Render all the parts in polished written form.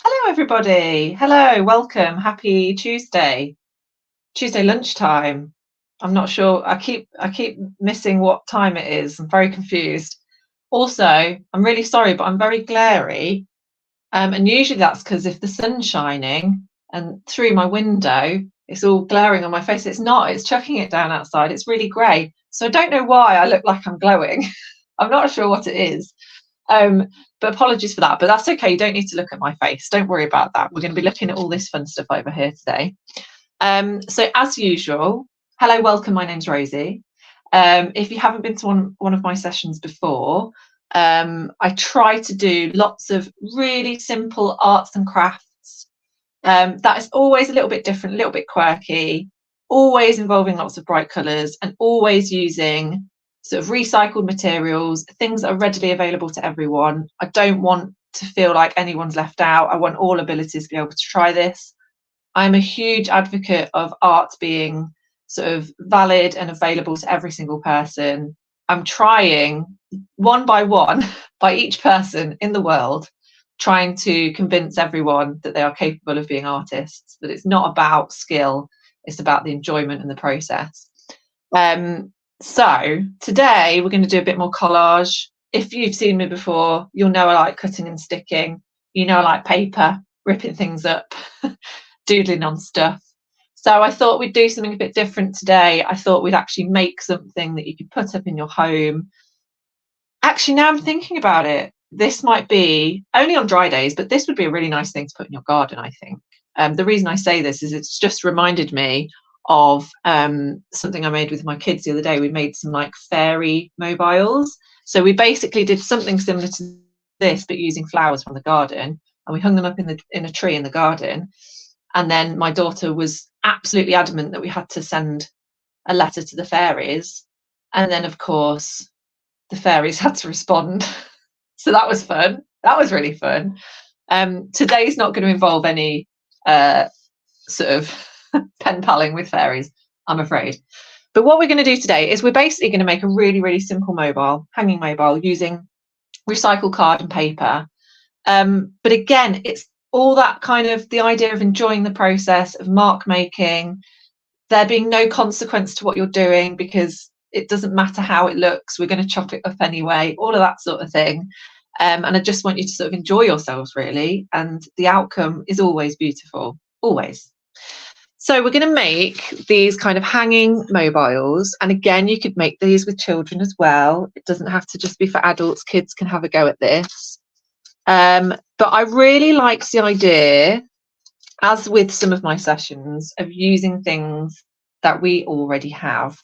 Hello, everybody. Hello, welcome. Happy Tuesday lunchtime. I'm not sure. I keep missing what time it is. I'm very confused. Also, I'm really sorry, but I'm very glary. And usually that's because if the sun's shining and through my window, it's all glaring on my face. It's not. It's chucking it down outside. It's really grey. So I don't know why I look like I'm glowing. I'm not sure what it is. Um, but apologies for that. But that's okay. You don't need to look at my face. Don't worry about that. We're going to be looking at all this fun stuff over here today. So as usual, hello, welcome. My name's Rosie. If you haven't been to one of my sessions before, I try to do lots of really simple arts and crafts. That is always a little bit different, a little bit quirky, always involving lots of bright colours and always using sort of recycled materials, things that are readily available to everyone. I don't want to feel like anyone's left out. I want all abilities to be able to try this. I'm a huge advocate of art being sort of valid and available to every single person. I'm trying one by one, by each person in the world, trying to convince everyone that they are capable of being artists, that it's not about skill, it's about the enjoyment and the process. So today we're going to do a bit more collage. If you've seen me before, you'll know I like cutting and sticking. You know I like paper, ripping things up, doodling on stuff. So I thought we'd do something a bit different today. I thought we'd actually make something that you could put up in your home. Actually, now I'm thinking about it, this might be only on dry days, but this would be a really nice thing to put in your garden, I think. The reason I say this is it's just reminded me of something I made with my kids the other day. We made some like fairy mobiles. So we basically did something similar to this, but using flowers from the garden, and we hung them up in a tree in the garden. And then my daughter was absolutely adamant that we had to send a letter to the fairies. And then, of course, the fairies had to respond. So that was fun. That was really fun. Today's not going to involve any sort of pen paling with fairies, I'm afraid. But what we're going to do today is we're basically going to make a really, really simple mobile, hanging mobile, using recycled card and paper. But again, it's all that kind of the idea of enjoying the process of mark making, there being no consequence to what you're doing because it doesn't matter how it looks, we're going to chop it up anyway, all of that sort of thing. And I just want you to sort of enjoy yourselves really, and the outcome is always beautiful, always. So we're going to make these kind of hanging mobiles, and again you could make these with children as well. It doesn't have to just be for adults, kids can have a go at this. But I really liked the idea, as with some of my sessions, of using things that we already have.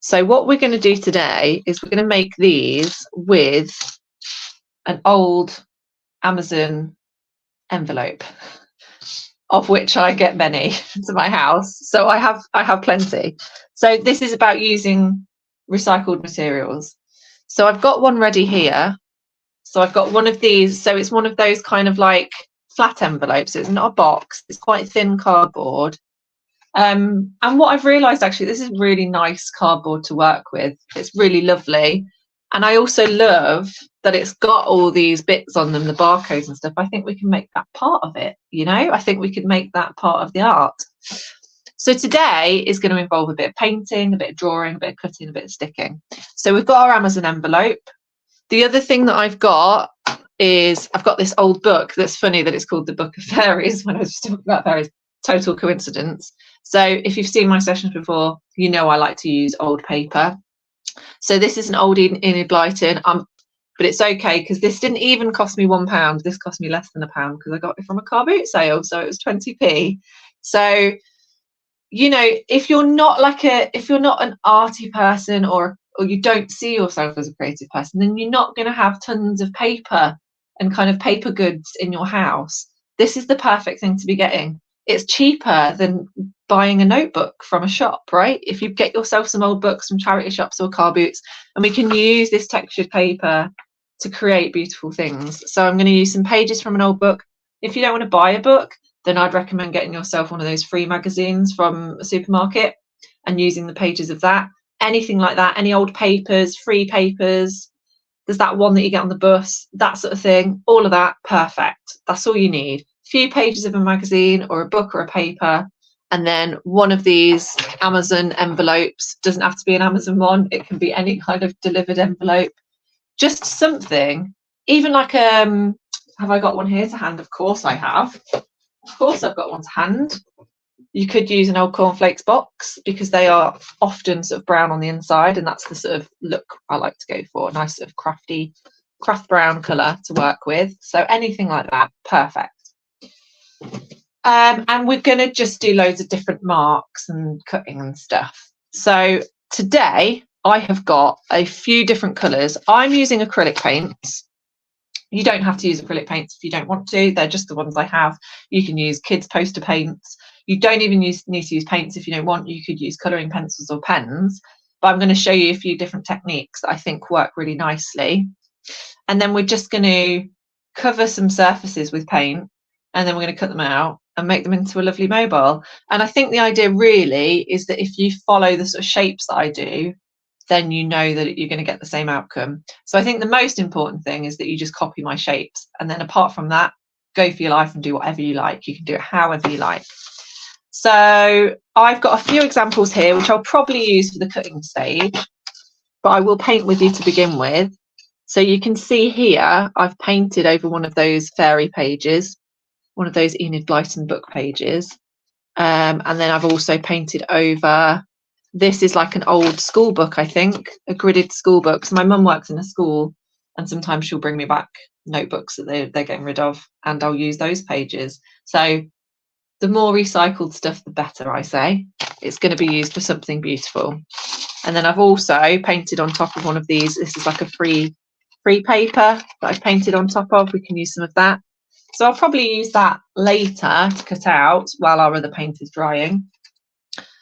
So what we're going to do today is we're going to make these with an old Amazon envelope, of which I get many to my house. So I have plenty. So this is about using recycled materials. So I've got one ready here. So I've got one of these. So it's one of those kind of like flat envelopes. It's not a box. It's quite thin cardboard. And what I've realised, actually, this is really nice cardboard to work with. It's really lovely. And I also love that it's got all these bits on them, the barcodes and stuff. I think we can make that part of it, you know? I think we could make that part of the art. So today is going to involve a bit of painting, a bit of drawing, a bit of cutting, a bit of sticking. So we've got our Amazon envelope. The other thing that I've got is I've got this old book that's funny that it's called The Book of Fairies when I was just talking about fairies. Total coincidence. So if you've seen my sessions before, you know I like to use old paper. So this is an old Enid Blyton, but it's okay because this didn't even cost me £1. This cost me less than £1 because I got it from a car boot sale, so it was 20p. So, you know, if you're not an arty person or you don't see yourself as a creative person, then you're not going to have tons of paper and kind of paper goods in your house. This is the perfect thing to be getting. It's cheaper than buying a notebook from a shop, right? If you get yourself some old books from charity shops or car boots, and we can use this textured paper to create beautiful things. So I'm going to use some pages from an old book. If you don't want to buy a book, then I'd recommend getting yourself one of those free magazines from a supermarket and using the pages of that. Anything like that, any old papers, free papers. There's that one that you get on the bus, that sort of thing. All of that, perfect. That's all you need. few pages of a magazine or a book or a paper, and then one of these Amazon envelopes. Doesn't have to be an Amazon one, it can be any kind of delivered envelope. Just something, even like have I got one here to hand? Of course I have. Of course I've got one to hand. You could use an old cornflakes box because they are often sort of brown on the inside, and that's the sort of look I like to go for, a nice sort of craft brown colour to work with. So anything like that, perfect. And we're going to just do loads of different marks and cutting and stuff. So today I have got a few different colours. I'm using acrylic paints. You don't have to use acrylic paints if you don't want to. They're just the ones I have. You can use kids' poster paints. You don't even need to use paints if you don't want. You could use colouring pencils or pens. But I'm going to show you a few different techniques that I think work really nicely. And then we're just going to cover some surfaces with paint, and then we're going to cut them out and make them into a lovely mobile. And I think the idea really is that if you follow the sort of shapes that I do, then you know that you're going to get the same outcome. So I think the most important thing is that you just copy my shapes. And then apart from that, go for your life and do whatever you like. You can do it however you like. So I've got a few examples here, which I'll probably use for the cutting stage, but I will paint with you to begin with. So you can see here, I've painted over one of those fairy pages, one of those Enid Blyton book pages. And then I've also painted over, this is like an old school book, I think, a gridded school book. So my mum works in a school, and sometimes she'll bring me back notebooks that they're getting rid of, and I'll use those pages. So the more recycled stuff, the better, I say. It's going to be used for something beautiful. And then I've also painted on top of one of these. This is like a free paper that I've painted on top of. We can use some of that. So I'll probably use that later to cut out while our other paint is drying.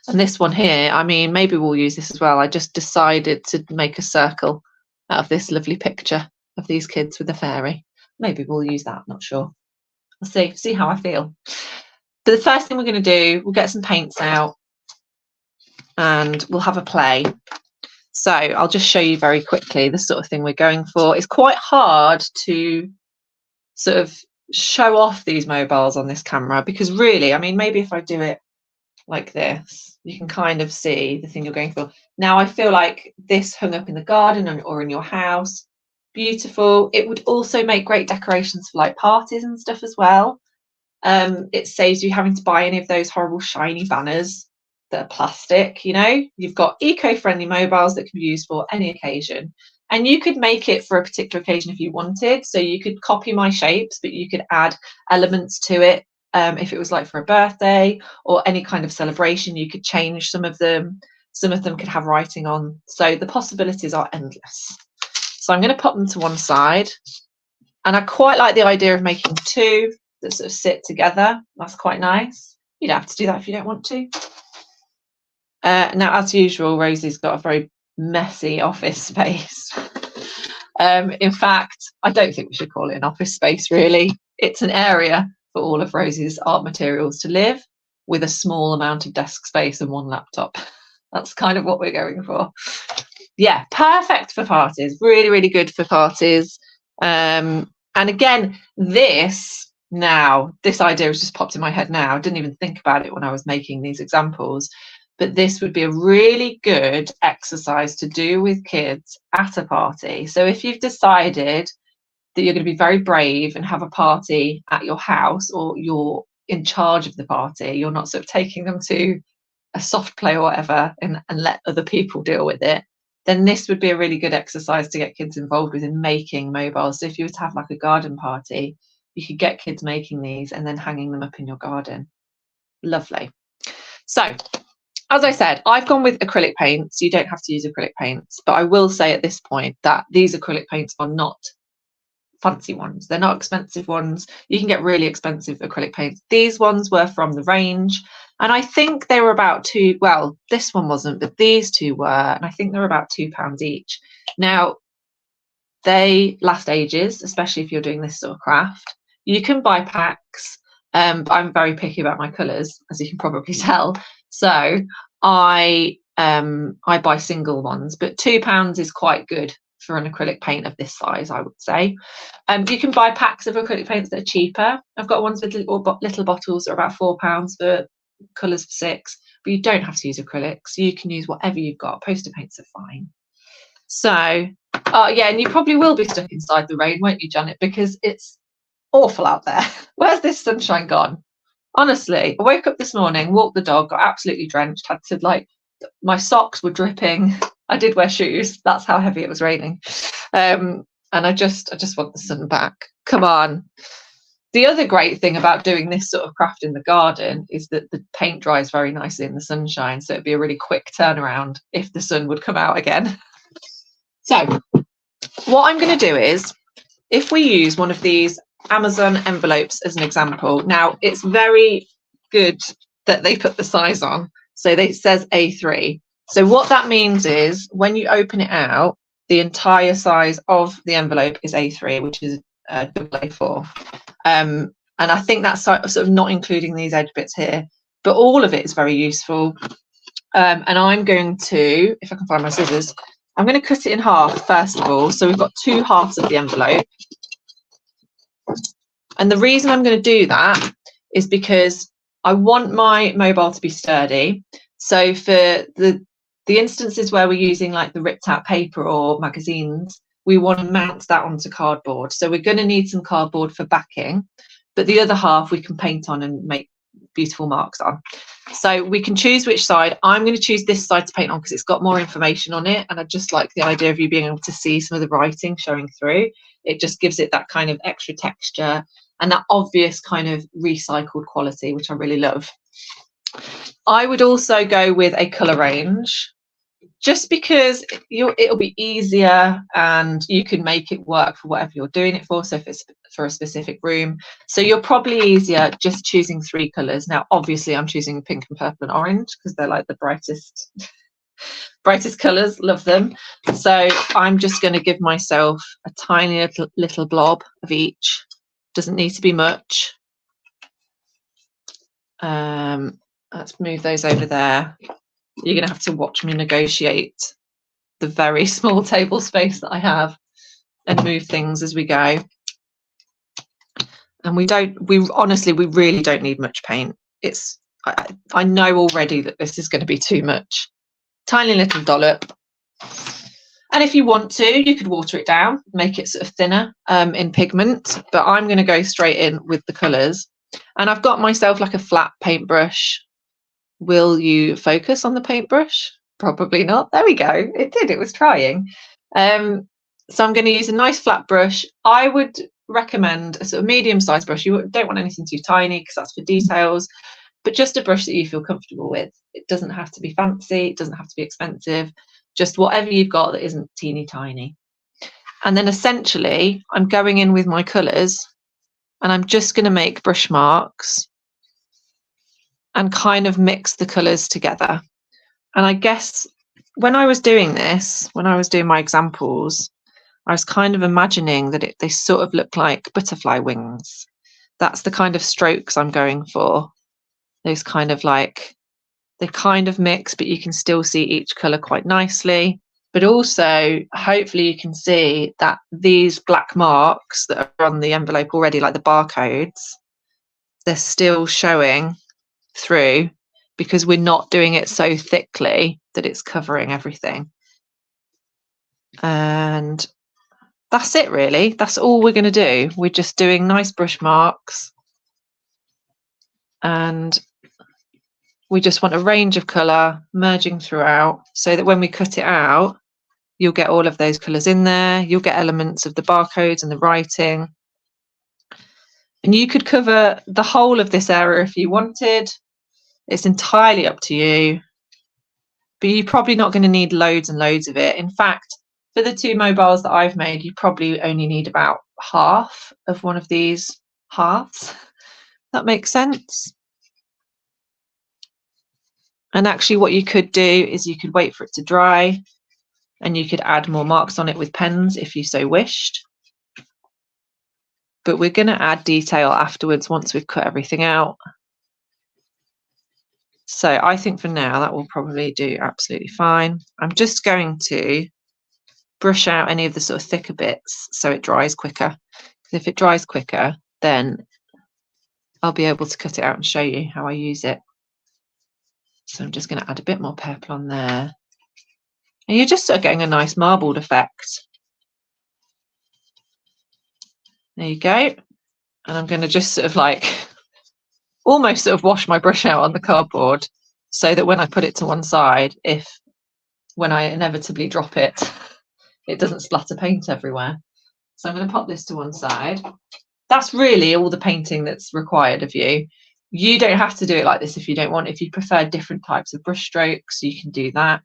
And this one here, I mean, maybe we'll use this as well. I just decided to make a circle out of this lovely picture of these kids with a fairy. Maybe we'll use that, not sure. I'll see how I feel. So the first thing we're going to do, we'll get some paints out and we'll have a play. So I'll just show you very quickly the sort of thing we're going for. It's quite hard to sort of show off these mobiles on this camera because really, I mean, maybe if I do it like this, you can kind of see the thing you're going for. Now I feel like this hung up in the garden or in your house, beautiful. It would also make great decorations for like parties and stuff as well. It saves you having to buy any of those horrible shiny banners that are plastic. You know, you've got eco-friendly mobiles that can be used for any occasion, and you could make it for a particular occasion if you wanted. So you could copy my shapes, but you could add elements to it. If it was like for a birthday or any kind of celebration, you could change some of them. Some of them could have writing on. So the possibilities are endless. So I'm going to pop them to one side, and I quite like the idea of making two that sort of sit together. That's quite nice. You don't have to do that if you don't want to. Now, as usual, Rosie's got a very messy office space. In fact, I don't think we should call it an office space, really. It's an area for all of Rosie's art materials to live with a small amount of desk space and one laptop. That's kind of what we're going for. Yeah, perfect for parties. Really, really good for parties. And again, this idea has just popped in my head now. I didn't even think about it when I was making these examples, but this would be a really good exercise to do with kids at a party. So if you've decided that you're going to be very brave and have a party at your house, or you're in charge of the party, you're not sort of taking them to a soft play or whatever and let other people deal with it, then this would be a really good exercise to get kids involved with in making mobiles. So if you were to have like a garden party, you could get kids making these and then hanging them up in your garden. Lovely. So as I said, I've gone with acrylic paints. You don't have to use acrylic paints, but I will say at this point that these acrylic paints are not fancy ones. They're not expensive ones. You can get really expensive acrylic paints. These ones were from the range, and I think they were about well, this one wasn't, but these two were, and I think they're about £2 each. Now, they last ages, especially if you're doing this sort of craft. You can buy packs, but I'm very picky about my colours, as you can probably tell. So I buy single ones, but £2 is quite good for an acrylic paint of this size, I would say. You can buy packs of acrylic paints that are cheaper. I've got ones with little bottles that are about £4 for colours for 6, but you don't have to use acrylics. You can use whatever you've got. Poster paints are fine. So, yeah, and you probably will be stuck inside the rain, won't you, Janet? Because it's awful out there. Where's this sunshine gone? Honestly, I woke up this morning, walked the dog, got absolutely drenched, had to, like, my socks were dripping. I did wear shoes. That's how heavy it was raining. And I just want the sun back. Come on. The other great thing about doing this sort of craft in the garden is that the paint dries very nicely in the sunshine. So it'd be a really quick turnaround if the sun would come out again. So what I'm going to do is, if we use one of these Amazon envelopes as an example, now it's very good that they put the size on. So it says A3. So what that means is when you open it out, the entire size of the envelope is A3, which is double A4. And I think that's sort of not including these edge bits here, but all of it is very useful. And I'm going to, if I can find my scissors, I'm going to cut it in half first of all. So we've got 2 halves of the envelope. And the reason I'm going to do that is because I want my mobile to be sturdy. So for the instances where we're using like the ripped out paper or magazines, we want to mount that onto cardboard. So we're going to need some cardboard for backing, but the other half we can paint on and make beautiful marks on. So we can choose which side. I'm going to choose this side to paint on because it's got more information on it, and I just like the idea of you being able to see some of the writing showing through. It just gives it that kind of extra texture and that obvious kind of recycled quality, which I really love. I would also go with a colour range, just because it'll be easier and you can make it work for whatever you're doing it for. So if it's for a specific room, so you're probably easier just choosing 3 colours. Now, obviously, I'm choosing pink and purple and orange because they're like the brightest colours. Love them. So I'm just going to give myself a tiny little blob of each. Doesn't need to be much. Let's move those over there. You're going to have to watch me negotiate the very small table space that I have and move things as we go. And we really don't need much paint. I know already that this is going to be too much. Tiny little dollop. And if you want to, you could water it down, make it sort of thinner in pigment, but I'm going to go straight in with the colours. And I've got myself like a flat paintbrush. Will you focus on the paintbrush? Probably not. There we go. It did. It was trying. So I'm going to use a nice flat brush. I would recommend a sort of medium-sized brush. You don't want anything too tiny because that's for details, but just a brush that you feel comfortable with. It doesn't have to be fancy. It doesn't have to be expensive. Just whatever you've got that isn't teeny tiny. And then essentially, I'm going in with my colours and I'm just going to make brush marks and kind of mix the colours together. And I guess when I was doing this, when I was doing my examples, I was kind of imagining that they sort of look like butterfly wings. That's the kind of strokes I'm going for. Those kind of like, they kind of mix, but you can still see each colour quite nicely. But also, hopefully you can see that these black marks that are on the envelope already, like the barcodes, they're still showing through because we're not doing it so thickly that it's covering everything. And that's it really. That's all we're going to do. We're just doing nice brush marks, and we just want a range of colour merging throughout so that when we cut it out, you'll get all of those colours in there. You'll get elements of the barcodes and the writing. And you could cover the whole of this area if you wanted. It's entirely up to you, but you're probably not going to need loads and loads of it. In fact, for the 2 mobiles that I've made, you probably only need about half of one of these halves. That makes sense. And actually what you could do is you could wait for it to dry and you could add more marks on it with pens if you so wished. But we're going to add detail afterwards once we've cut everything out. So I think for now that will probably do absolutely fine. I'm just going to brush out any of the sort of thicker bits so it dries quicker. Because if it dries quicker, then I'll be able to cut it out and show you how I use it. So I'm just going to add a bit more purple on there. And you're just sort of getting a nice marbled effect. There you go. And I'm going to just sort of like almost sort of wash my brush out on the cardboard so that when I put it to one side, when I inevitably drop it, it doesn't splatter paint everywhere. So I'm going to pop this to one side. That's really all the painting that's required of you. You don't have to do it like this if you don't want. If you prefer different types of brush strokes, you can do that.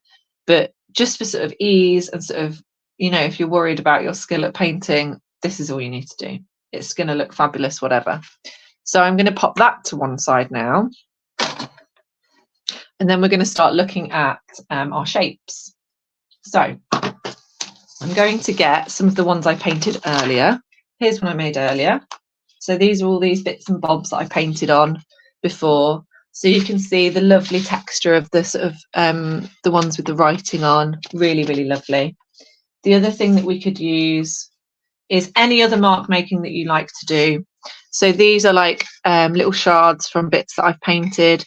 But just for sort of ease and sort of, you know, if you're worried about your skill at painting, this is all you need to do. It's going to look fabulous, whatever. So I'm going to pop that to one side now. And then we're going to start looking at our shapes. So I'm going to get some of the ones I painted earlier. Here's one I made earlier. So these are all these bits and bobs that I painted on before. So you can see the lovely texture of the sort of the ones with the writing on. Really, really lovely. The other thing that we could use is any other mark making that you like to do. So these are like little shards from bits that I've painted.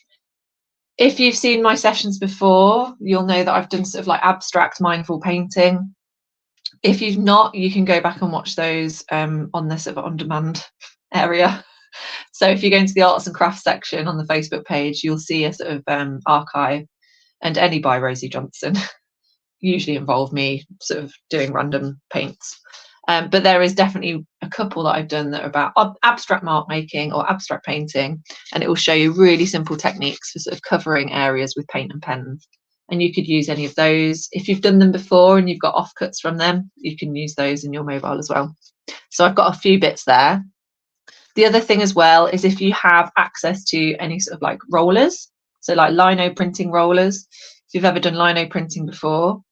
If you've seen my sessions before, you'll know that I've done sort of like abstract mindful painting. If you've not, you can go back and watch those on the sort of on-demand area. So if you go into the arts and crafts section on the Facebook page, you'll see a sort of archive, and any by Rosie Johnson usually involve me sort of doing random paints. But there is definitely a couple that I've done that are about abstract mark making or abstract painting, and it will show you really simple techniques for sort of covering areas with paint and pens. And you could use any of those. If you've done them before and you've got offcuts from them, you can use those in your mobile as well. So I've got a few bits there. The other thing as well is if you have access to any sort of like rollers, so like lino printing rollers, if you've ever done lino printing before.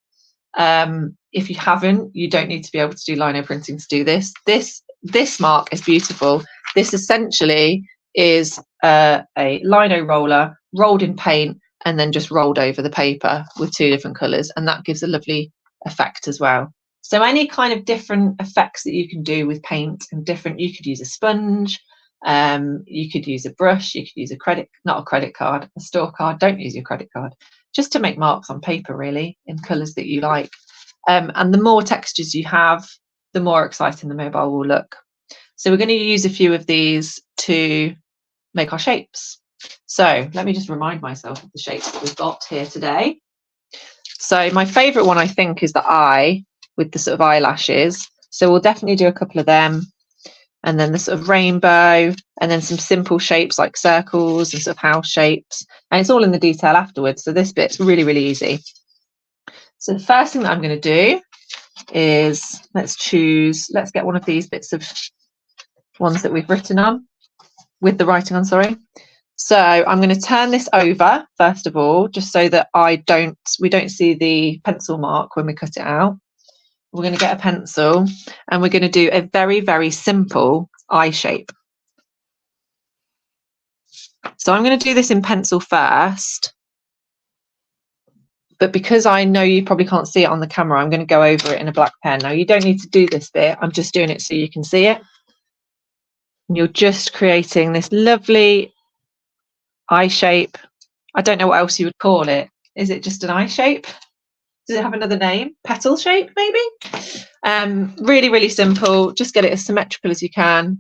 If you haven't, you don't need to be able to do lino printing to do this. This mark is beautiful. This essentially is a lino roller rolled in paint and then just rolled over the paper with two different colours, and that gives a lovely effect as well. So any kind of different effects that you can do with paint and different, you could use a sponge, you could use a brush, you could use a store card. Don't use your credit card, just to make marks on paper really in colours that you like. And the more textures you have, the more exciting the mobile will look. So we're going to use a few of these to make our shapes. So let me just remind myself of the shapes that we've got here today. So my favourite one, I think, is the eye with the sort of eyelashes. So we'll definitely do a couple of them. And then the sort of rainbow, and then some simple shapes like circles and sort of house shapes. And it's all in the detail afterwards. So this bit's really, really easy. So the first thing that I'm going to do is let's get one of these bits of ones that we've written on, with the writing on, sorry. So I'm going to turn this over first of all, just so that we don't see the pencil mark when we cut it out. We're going to get a pencil and we're going to do a very, very simple eye shape. So I'm going to do this in pencil first, but because I know you probably can't see it on the camera, I'm going to go over it in a black pen. Now you don't need to do this bit, I'm just doing it so you can see it. And you're just creating this lovely eye shape. I don't know what else you would call it. Is it just an eye shape? Does it have another name? Petal shape, maybe? Really, really simple. Just get it as symmetrical as you can.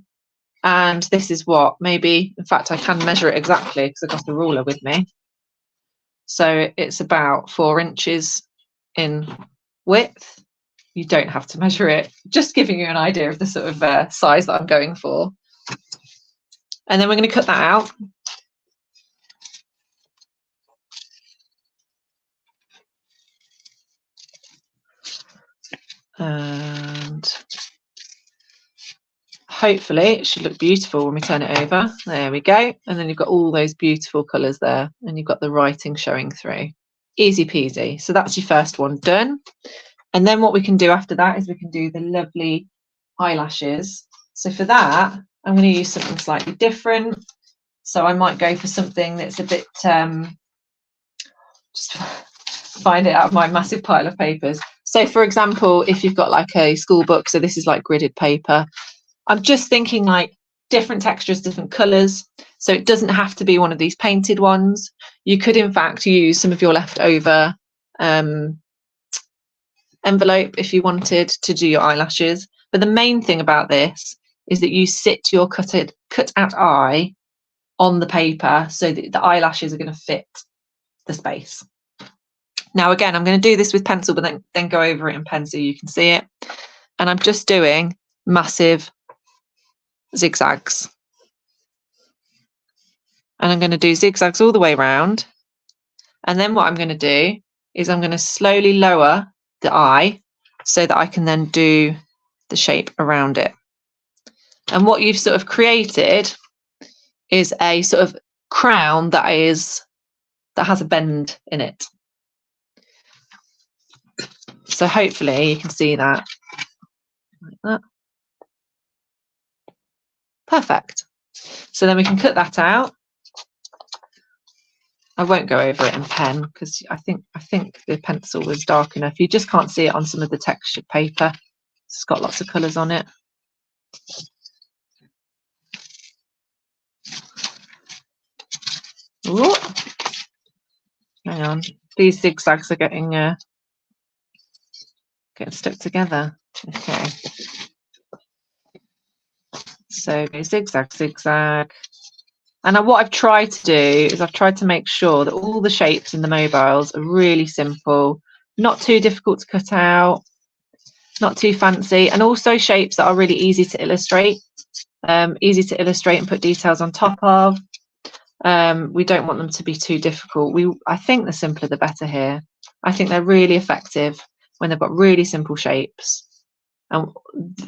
And this is what, maybe, in fact, I can measure it exactly because I've got the ruler with me. So it's about 4 inches in width. You don't have to measure it, just giving you an idea of the sort of size that I'm going for. And then we're going to cut that out. And hopefully it should look beautiful when we turn it over. There we go. And then you've got all those beautiful colours there, and you've got the writing showing through. Easy peasy. So that's your first one done. And then what we can do after that is we can do the lovely eyelashes. So for that, I'm going to use something slightly different. So I might go for something that's a bit, just find it out of my massive pile of papers. So for example, if you've got like a school book, so this is like gridded paper, I'm just thinking like different textures, different colours. So it doesn't have to be one of these painted ones. You could in fact use some of your leftover envelope if you wanted to do your eyelashes. But the main thing about this is that you sit your cut out eye on the paper so that the eyelashes are going to fit the space. Now again, I'm going to do this with pencil, but then go over it in pen so you can see it. And I'm just doing massive zigzags. And I'm going to do zigzags all the way around. And then what I'm going to do is I'm going to slowly lower the eye so that I can then do the shape around it. And what you've sort of created is a sort of crown that has a bend in it. So hopefully you can see that like that. Perfect. So then we can cut that out. I won't go over it in pen because I think the pencil was dark enough. You just can't see it on some of the textured paper. It's got lots of colours on it. Ooh. Hang on, these zigzags are getting stuck together. Okay. So zigzag, zigzag. And what I've tried to do is I've tried to make sure that all the shapes in the mobiles are really simple, not too difficult to cut out, not too fancy, and also shapes that are really easy to illustrate and put details on top of. We don't want them to be too difficult. I think the simpler the better here. I think they're really effective when they've got really simple shapes. And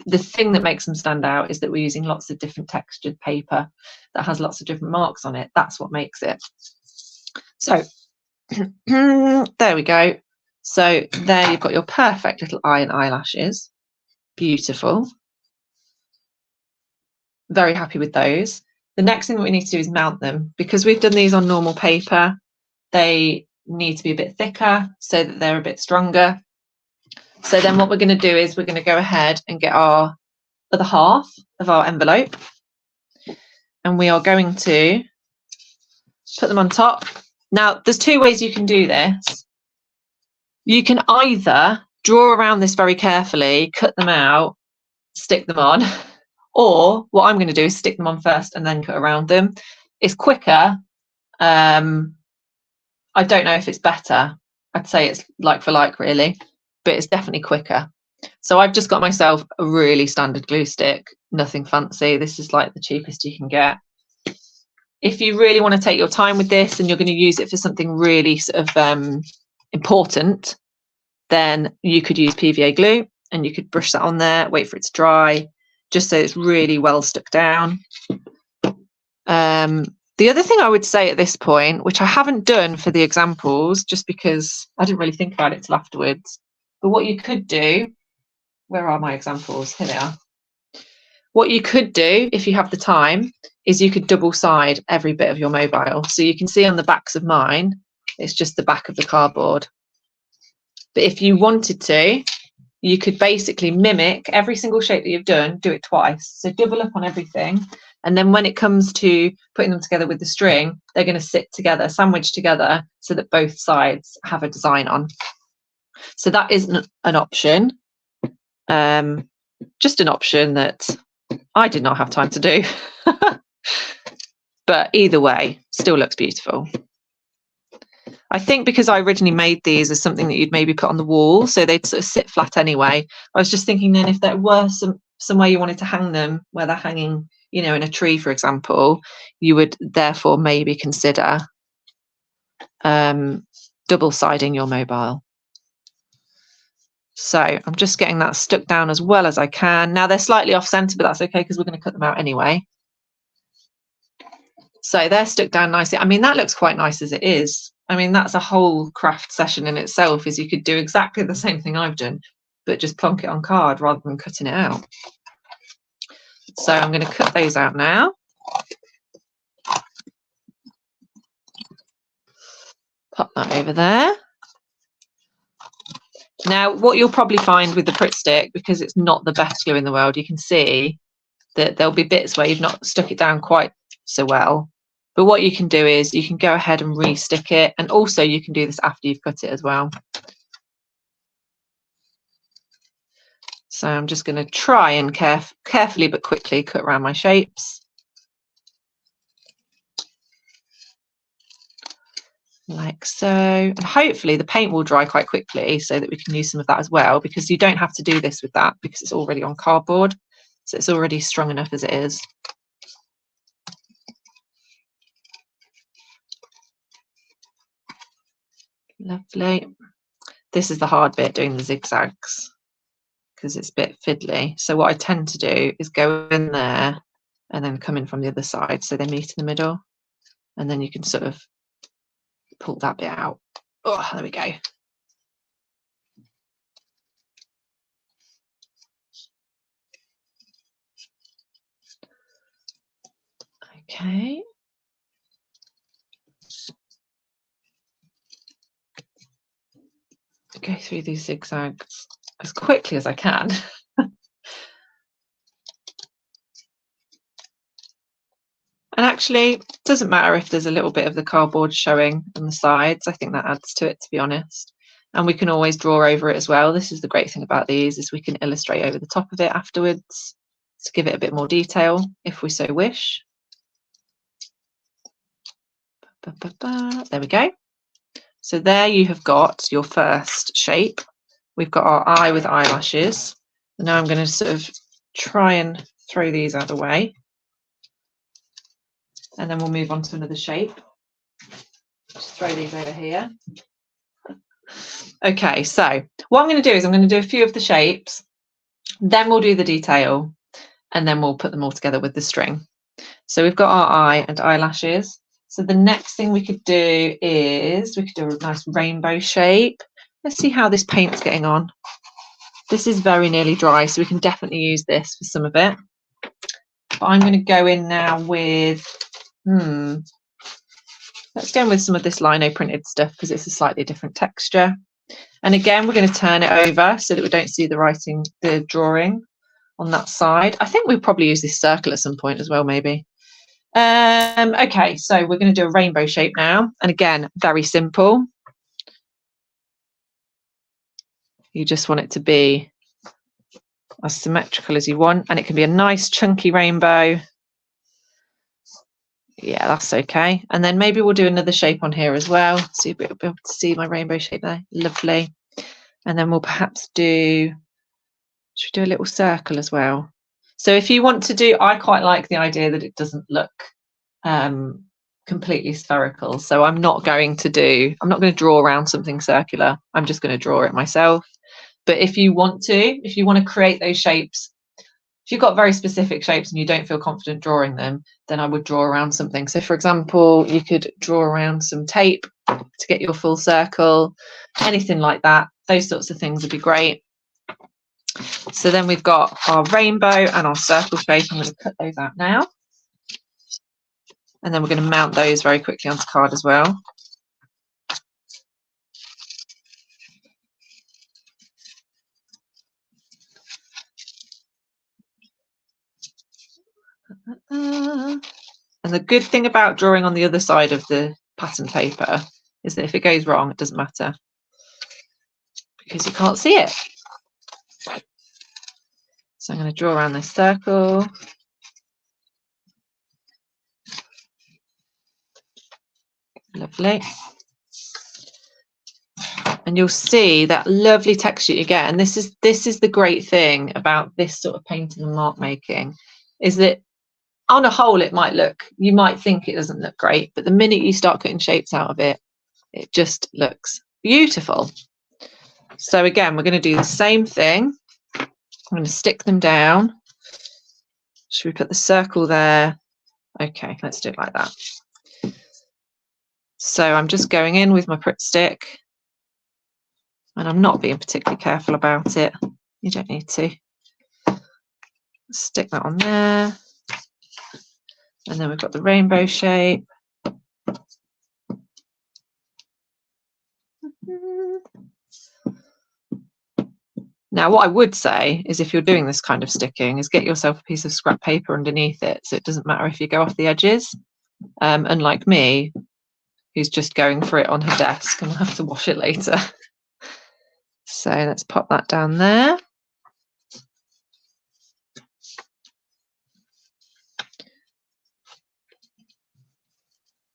the thing that makes them stand out is that we're using lots of different textured paper that has lots of different marks on it. That's what makes it. So there we go. So there you've got your perfect little eye and eyelashes. Beautiful. Very happy with those. The next thing that we need to do is mount them. Because we've done these on normal paper, they need to be a bit thicker so that they're a bit stronger. So then what we're going to do is we're going to go ahead and get our other half of our envelope, and we are going to put them on top. Now, there's two ways you can do this. You can either draw around this very carefully, cut them out, stick them on, or what I'm going to do is stick them on first and then cut around them. It's quicker. I don't know if it's better. I'd say it's like for like, really, but it's definitely quicker. So I've just got myself a really standard glue stick, nothing fancy. This is like the cheapest you can get. If you really want to take your time with this and you're going to use it for something really sort of important, then you could use PVA glue and you could brush that on there, wait for it to dry, just so it's really well stuck down. The other thing I would say at this point, which I haven't done for the examples, just because I didn't really think about it till afterwards, but what you could do, where are my examples? Here they are. What you could do, if you have the time, is you could double side every bit of your mobile. So you can see on the backs of mine, it's just the back of the cardboard. But if you wanted to, you could basically mimic every single shape that you've done, do it twice. So double up on everything. And then when it comes to putting them together with the string, they're going to sit together, sandwich together, so that both sides have a design on. So that is an option. Just an option that I did not have time to do. But either way, still looks beautiful. I think because I originally made these as something that you'd maybe put on the wall, so they'd sort of sit flat anyway. I was just thinking then if there were somewhere you wanted to hang them, where they're hanging, you know, in a tree, for example, you would therefore maybe consider double siding your mobile. So I'm just getting that stuck down as well as I can. Now they're slightly off centre, but that's okay because we're going to cut them out anyway. So they're stuck down nicely. I mean, that looks quite nice as it is. I mean, that's a whole craft session in itself, is you could do exactly the same thing I've done, but just plonk it on card rather than cutting it out. So I'm going to cut those out now. Pop that over there. Now, what you'll probably find with the Pritt stick, because it's not the best glue in the world, you can see that there'll be bits where you've not stuck it down quite so well. But what you can do is you can go ahead and re-stick it, and also you can do this after you've cut it as well. So I'm just going to try and carefully but quickly cut around my shapes. Like so, and hopefully the paint will dry quite quickly so that we can use some of that as well, because you don't have to do this with that because it's already on cardboard, so it's already strong enough as it is. Lovely. This is the hard bit, doing the zigzags, because it's a bit fiddly. So what I tend to do is go in there and then come in from the other side so they meet in the middle, and then you can sort of pull that bit out. Oh, there we go. Okay. Go through these zigzags as quickly as I can. And actually, it doesn't matter if there's a little bit of the cardboard showing on the sides. I think that adds to it, to be honest. And we can always draw over it as well. This is the great thing about these, is we can illustrate over the top of it afterwards to give it a bit more detail if we so wish. There we go. So there you have got your first shape. We've got our eye with eyelashes. And now I'm going to sort of try and throw these out of the way. And then we'll move on to another shape. Just throw these over here. Okay, so what I'm going to do is I'm going to do a few of the shapes, then we'll do the detail, and then we'll put them all together with the string. So we've got our eye and eyelashes. So the next thing we could do is we could do a nice rainbow shape. Let's see how this paint's getting on. This is very nearly dry, so we can definitely use this for some of it. But I'm going to go in now with let's go in with some of this lino printed stuff because it's a slightly different texture. And again, we're going to turn it over so that we don't see the writing, the drawing on that side. I think we'll probably use this circle at some point as well, maybe. Okay, so we're going to do a rainbow shape now. And again, very simple. You just want it to be as symmetrical as you want, and it can be a nice chunky rainbow. Yeah, that's okay. And then maybe we'll do another shape on here as well. So you'll be able to see my rainbow shape there. Lovely. And then we'll perhaps do, should we do a little circle as well? So if you want to do, I quite like the idea that it doesn't look completely spherical. So I'm not going to draw around something circular. I'm just going to draw it myself. But if you want to create those shapes, if you've got very specific shapes and you don't feel confident drawing them, then I would draw around something. So for example, you could draw around some tape to get your full circle, anything like that. Those sorts of things would be great. So then we've got our rainbow and our circle shape. I'm going to cut those out now. And then we're going to mount those very quickly onto card as well. And the good thing about drawing on the other side of the pattern paper is that if it goes wrong, it doesn't matter because you can't see it. So I'm going to draw around this circle. Lovely. And you'll see that lovely texture you get. And this is the great thing about this sort of painting and mark making, is that on a whole, you might think it doesn't look great, but the minute you start cutting shapes out of it, it just looks beautiful. So again, we're going to do the same thing. I'm going to stick them down. Should we put the circle there? Okay, let's do it like that. So I'm just going in with my Pritt stick, and I'm not being particularly careful about it. You don't need to. Stick that on there. And then we've got the rainbow shape. Now, what I would say is if you're doing this kind of sticking is get yourself a piece of scrap paper underneath it, so it doesn't matter if you go off the edges. Unlike me, who's just going for it on her desk and will have to wash it later. So let's pop that down there.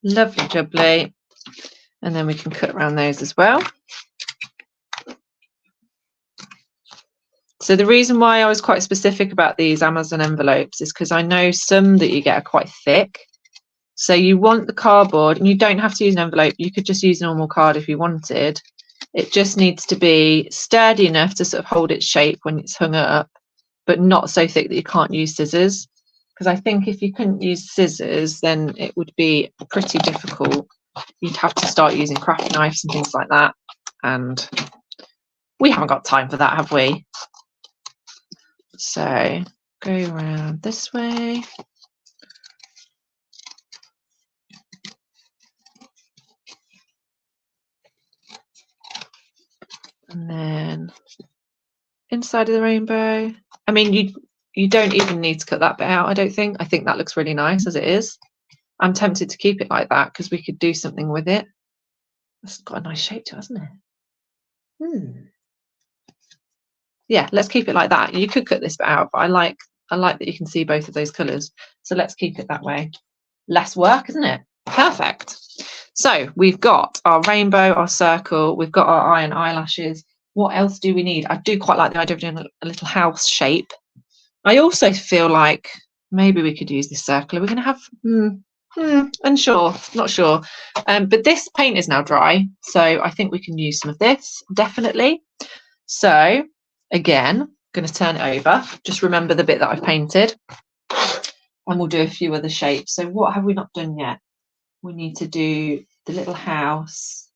Lovely jubbly. And then we can cut around those as well. So the reason why I was quite specific about these Amazon envelopes is because I know some that you get are quite thick. So you want the cardboard, and you don't have to use an envelope. You could just use a normal card if you wanted. It just needs to be sturdy enough to sort of hold its shape when it's hung up, but not so thick that you can't use scissors. Because I think if you couldn't use scissors, then it would be pretty difficult. You'd have to start using craft knives and things like that. And we haven't got time for that, have we? So go around this way. And then inside of the rainbow. I mean, you don't even need to cut that bit out, I don't think. I think that looks really nice as it is. I'm tempted to keep it like that because we could do something with it. It's got a nice shape to it, hasn't it? Yeah, let's keep it like that. You could cut this bit out, but I like that you can see both of those colours. So let's keep it that way. Less work, isn't it? Perfect. So we've got our rainbow, our circle, we've got our eye and eyelashes. What else do we need? I do quite like the idea of doing a little house shape. I also feel like maybe we could use this circle. Are we going to have unsure, not sure. But this paint is now dry, so I think we can use some of this, definitely. So again, I'm going to turn it over. Just remember the bit that I've painted, and we'll do a few other shapes. So what have we not done yet? We need to do the little house.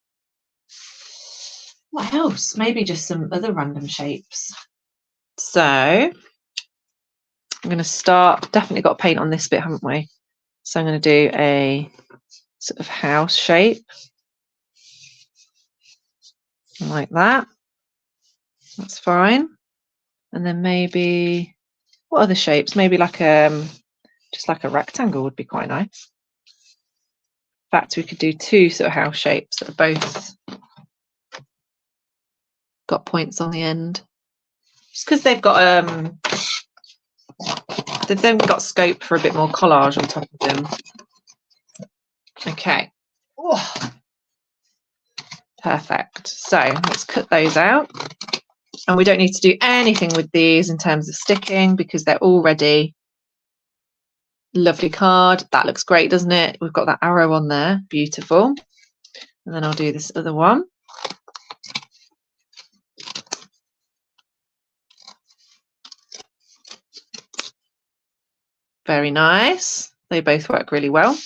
What else? Maybe just some other random shapes. So I'm going to start, definitely got paint on this bit, haven't we? So I'm going to do a sort of house shape like that. That's fine. And then maybe, what other shapes? Maybe like just like a rectangle would be quite nice. In fact, we could do two sort of house shapes that are both got points on the end. Just because they've then got scope for a bit more collage on top of them. Okay. Oh, perfect. So let's cut those out. And we don't need to do anything with these in terms of sticking because they're already lovely card. That looks great, doesn't it? We've got that arrow on there. Beautiful. And then I'll do this other one. Very nice. They both work really well.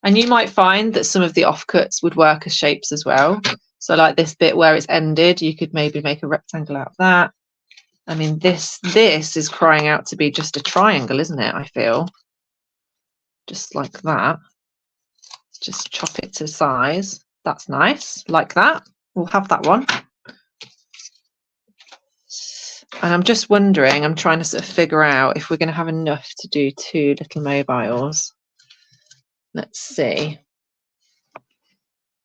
And you might find that some of the offcuts would work as shapes as well. So like this bit where it's ended, you could maybe make a rectangle out of that. I mean, this is crying out to be just a triangle, isn't it? I feel. Just like that. Just chop it to size. That's nice. Like that. We'll have that one. And I'm just wondering, I'm trying to sort of figure out if we're going to have enough to do two little mobiles. Let's see.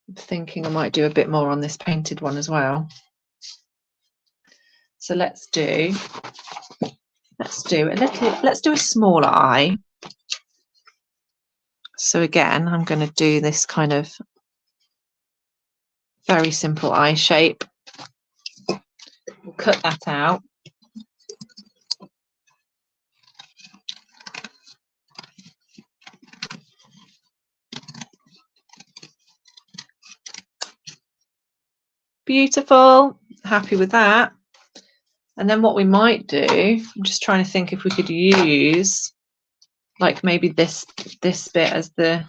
I'm thinking I might do a bit more on this painted one as well. So let's do a smaller eye. So again, I'm going to do this kind of very simple eye shape. We'll cut that out. Beautiful. Happy with that. And then what we might do, I'm just trying to think if we could use like maybe this bit as the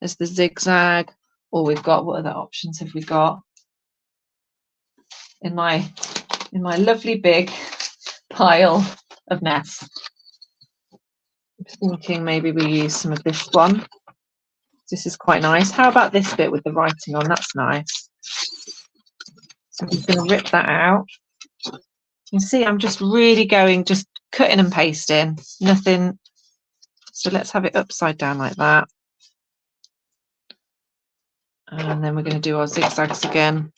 zigzag, or we've got, what other options have we got in my lovely big pile of mess? I'm thinking maybe we use some of this one. This is quite nice. How about this bit with the writing on? That's nice. So I'm just going to rip that out. You see, I'm just really going, just cutting and pasting, nothing. So let's have it upside down like that. And then we're going to do our zigzags again.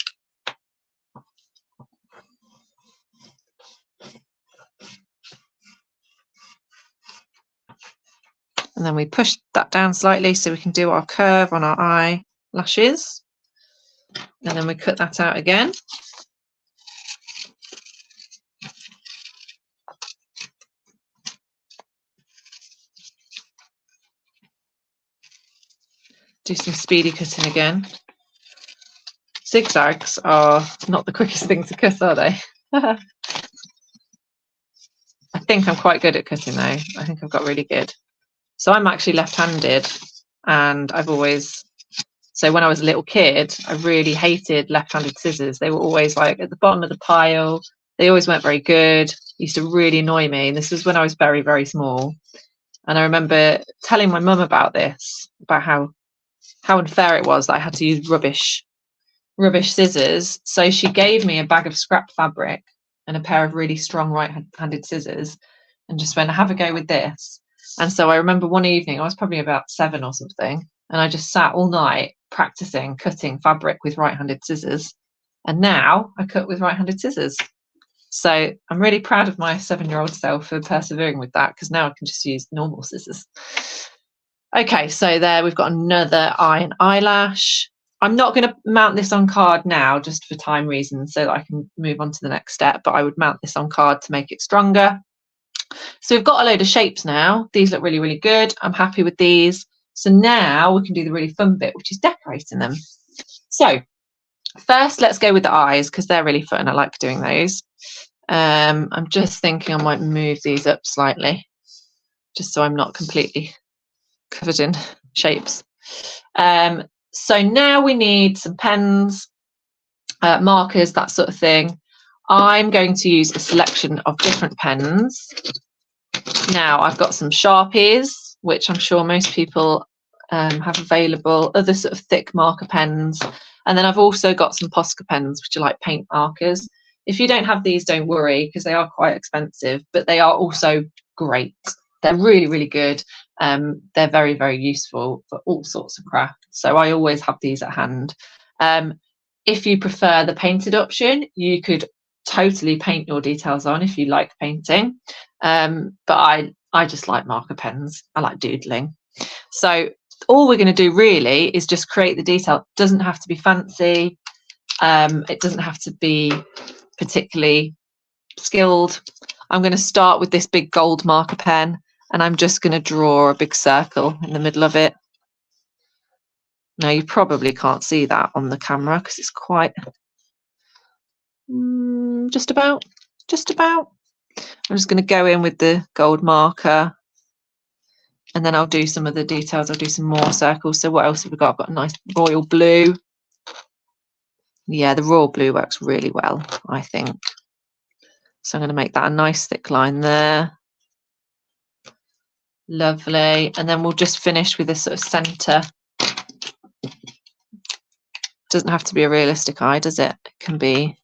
And then we push that down slightly so we can do our curve on our eyelashes. And then we cut that out again. Do some speedy cutting again. Zigzags are not the quickest thing to cut, are they? I think I'm quite good at cutting though. I think I've got really good. So I'm actually left-handed, and I've always, so when I was a little kid, I really hated left-handed scissors. They were always like at the bottom of the pile. They always weren't very good. Used to really annoy me. And this was when I was very, very small. And I remember telling my mum about this, about how unfair it was that I had to use rubbish scissors. So she gave me a bag of scrap fabric and a pair of really strong right-handed scissors and just went, have a go with this. And so I remember one evening, I was probably about 7 or something, and I just sat all night practicing cutting fabric with right-handed scissors. And now I cut with right-handed scissors. So I'm really proud of my 7-year-old self for persevering with that, because now I can just use normal scissors. Okay, so there we've got another eye and eyelash. I'm not going to mount this on card now, just for time reasons, so that I can move on to the next step, but I would mount this on card to make it stronger. So we've got a load of shapes now. These look really, really good. I'm happy with these. So now we can do the really fun bit, which is decorating them. So first, let's go with the eyes, because they're really fun. I like doing those. I'm just thinking I might move these up slightly, just so I'm not completely covered in shapes. So now we need some pens, markers, that sort of thing. I'm going to use a selection of different pens. Now I've got some Sharpies, which I'm sure most people have available, other sort of thick marker pens. And then I've also got some Posca pens, which are like paint markers. If you don't have these, don't worry, because they are quite expensive, but they are also great. They're really, really good. They're very, very useful for all sorts of craft. So I always have these at hand. If you prefer the painted option, you could totally paint your details on if you like painting. But I just like marker pens. I like doodling. So all we're going to do really is just create the detail. It doesn't have to be fancy. It doesn't have to be particularly skilled. I'm going to start with this big gold marker pen, and I'm just going to draw a big circle in the middle of it. Now you probably can't see that on the camera because it's quite just about. I'm just going to go in with the gold marker, and then I'll do some of the details. I'll do some more circles. So what else have we got? I've got a nice royal blue. Yeah, the royal blue works really well, I think. So I'm going to make that a nice thick line there. Lovely. And then we'll just finish with this sort of centre. Doesn't have to be a realistic eye, does it? It can be.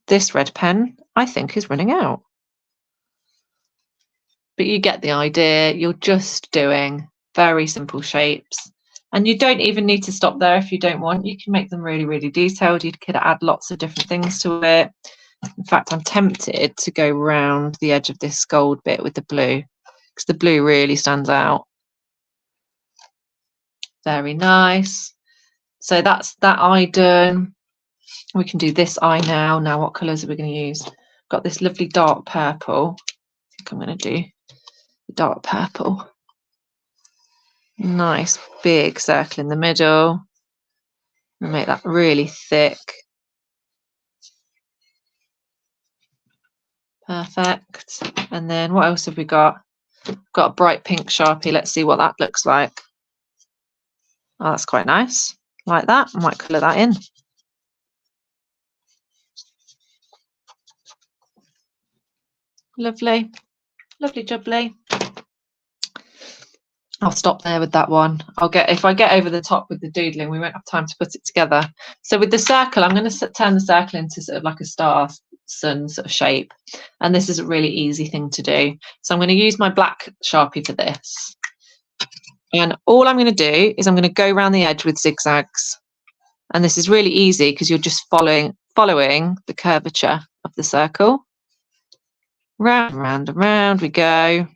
This red pen, I think, is running out. But you get the idea. You're just doing very simple shapes. And you don't even need to stop there if you don't want. You can make them really, really detailed. You could add lots of different things to it. In fact, I'm tempted to go round the edge of this gold bit with the blue, because the blue really stands out. Very nice. So that's that eye done. We can do this eye now. Now what colours are we going to use? Got this lovely dark purple. I think I'm going to do the dark purple. Nice big circle in the middle. And make that really thick. Perfect. And then what else have we got? Got a bright pink Sharpie. Let's see what that looks like. Oh, that's quite nice. Like that. I might colour that in. Lovely. Lovely jubbly. I'll stop there with that one. If I get over the top with the doodling, we won't have time to put it together. So with the circle, I'm going to turn the circle into sort of like a star sun sort of shape. And this is a really easy thing to do. So I'm going to use my black Sharpie for this. And all I'm going to do is I'm going to go around the edge with zigzags. And this is really easy because you're just following the curvature of the circle. Round, round, and round we go.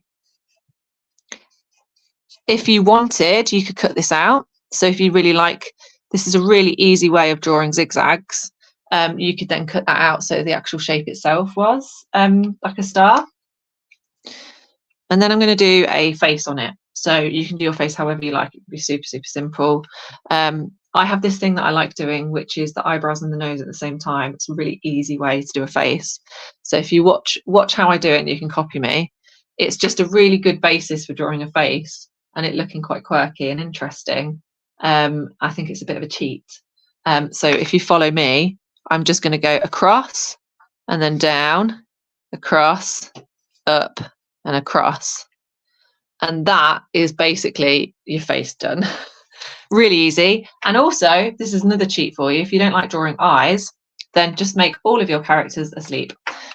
If you wanted, you could cut this out. So if you really like, this is a really easy way of drawing zigzags. You could then cut that out so the actual shape itself was like a star. And then I'm going to do a face on it. So you can do your face however you like. It can be super, super simple. I have this thing that I like doing, which is the eyebrows and the nose at the same time. It's a really easy way to do a face. So if you watch how I do it and you can copy me, it's just a really good basis for drawing a face and it looking quite quirky and interesting. I think it's a bit of a cheat. So if you follow me, I'm just going to go across and then down, across, up and across. And that is basically your face done. Really easy. And also, this is another cheat for you. If you don't like drawing eyes, then just make all of your characters asleep.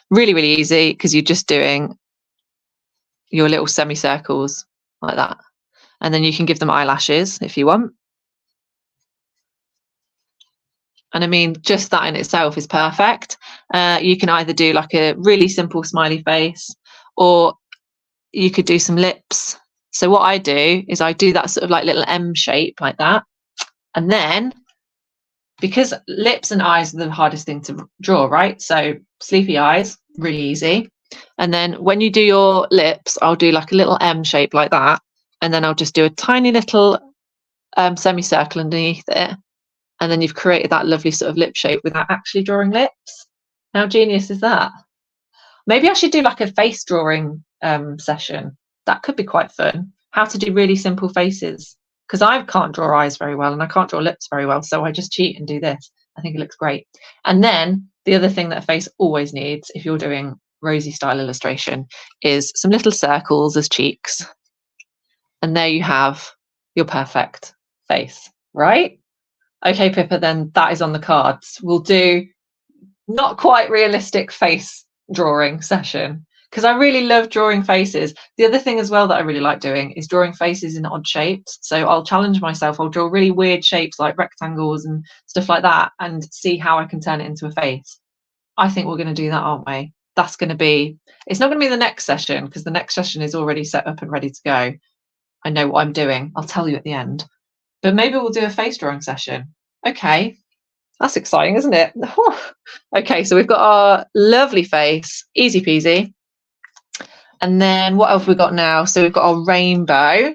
Really, really easy because you're just doing your little semicircles like that. And then you can give them eyelashes if you want. And I mean, just that in itself is perfect. You can either do like a really simple smiley face, or you could do some lips. So what I do is I do that sort of like little M shape like that. And then, because lips and eyes are the hardest thing to draw, right? So sleepy eyes, really easy. And then when you do your lips, I'll do like a little M shape like that. And then I'll just do a tiny little semicircle underneath it. And then you've created that lovely sort of lip shape without actually drawing lips. How genius is that? Maybe I should do like a face drawing session. That could be quite fun. How to do really simple faces. Because I can't draw eyes very well and I can't draw lips very well. So I just cheat and do this. I think it looks great. And then the other thing that a face always needs, if you're doing Rosie style illustration, is some little circles as cheeks. And there you have your perfect face, right? Okay, Pippa, then that is on the cards. We'll do not quite realistic face drawing session because I really love drawing faces. The other thing as well that I really like doing is drawing faces in odd shapes. So I'll challenge myself. I'll draw really weird shapes like rectangles and stuff like that and see how I can turn it into a face. I think we're going to do that, aren't we? That's going to be, it's not going to be the next session because the next session is already set up and ready to go. I know what I'm doing. I'll tell you at the end. But maybe we'll do a face drawing session. Okay, that's exciting, isn't it? Okay, so we've got our lovely face, easy peasy. And then what else have we got now? So we've got our rainbow.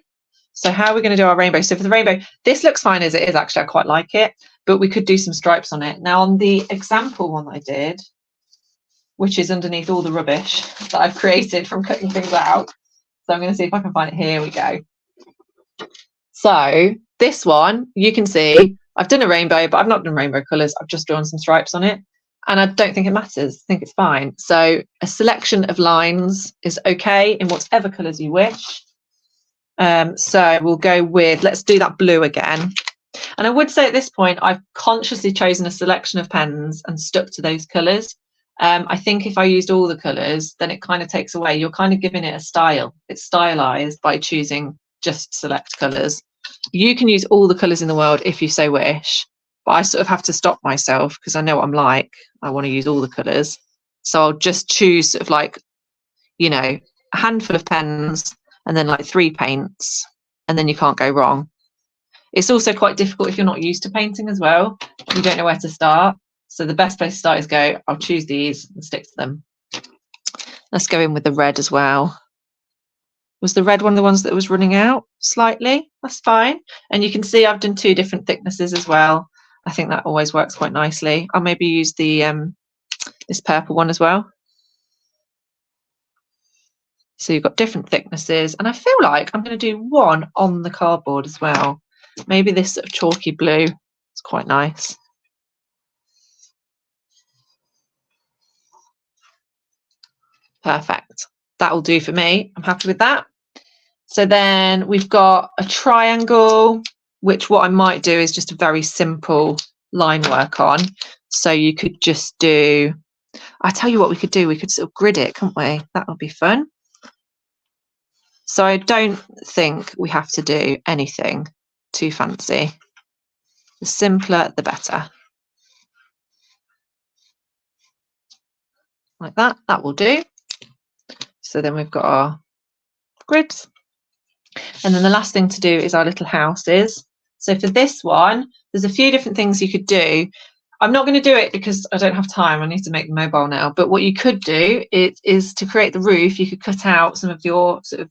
So how are we going to do our rainbow? So for the rainbow, this looks fine as it is. Actually, I quite like it, but we could do some stripes on it. Now on the example one that I did, which is underneath all the rubbish that I've created from cutting things out. So I'm going to see if I can find it. Here we go. So this one, you can see I've done a rainbow, but I've not done rainbow colours. I've just drawn some stripes on it. And I don't think it matters. I think it's fine. So a selection of lines is okay in whatever colours you wish. So we'll go with, let's do that blue again. And I would say at this point, I've consciously chosen a selection of pens and stuck to those colours. I think if I used all the colours, then it kind of takes away. You're kind of giving it a style. It's stylised by choosing just select colours. You can use all the colours in the world if you so wish, but I sort of have to stop myself because I know what I'm like. I want to use all the colours. So I'll just choose sort of like, you know, a handful of pens and then like 3 paints, and then you can't go wrong. It's also quite difficult if you're not used to painting as well. You don't know where to start. So the best place to start is go, I'll choose these and stick to them. Let's go in with the red as well. Was the red one of the ones that was running out slightly? That's fine. And you can see I've done 2 different thicknesses as well. I think that always works quite nicely. I'll maybe use the this purple one as well. So you've got different thicknesses, and I feel like I'm going to do one on the cardboard as well. Maybe this sort of chalky blue. It's quite nice. Perfect. That will do for me. I'm happy with that. So then we've got a triangle, which what I might do is just a very simple line work on. So you could just do, I tell you what we could do, we could sort of grid it, couldn't we? That would be fun. So I don't think we have to do anything too fancy. The simpler, the better. Like that, that will do. So then we've got our grids. And then the last thing to do is our little houses. So for this one, there's a few different things you could do. I'm not going to do it because I don't have time. I need to make the mobile now. But what you could do is to create the roof, you could cut out some of your sort of